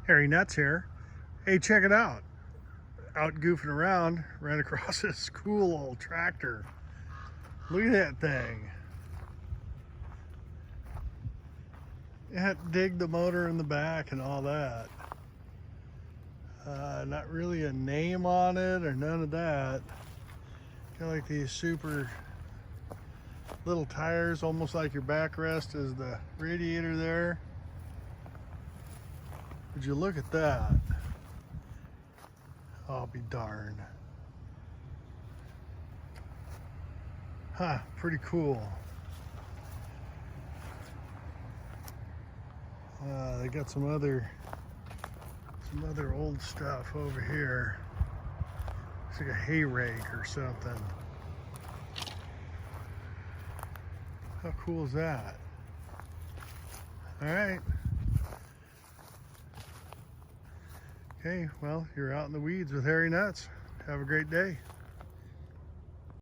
Harry Nutz here. Hey, check it out. Out goofing around, ran across this cool old tractor. Look at that thing. It had to dig the motor in the back and all that. Not really a name on it or none of that. Kind of like these super little tires, almost like your backrest is the radiator there. Would you look at that? I'll be darned. Huh, pretty cool. They got some other old stuff over here. It's like a hay rake or something. How cool is that? All right. Okay, well, you're out in the weeds with Harry Nutz. Have a great day.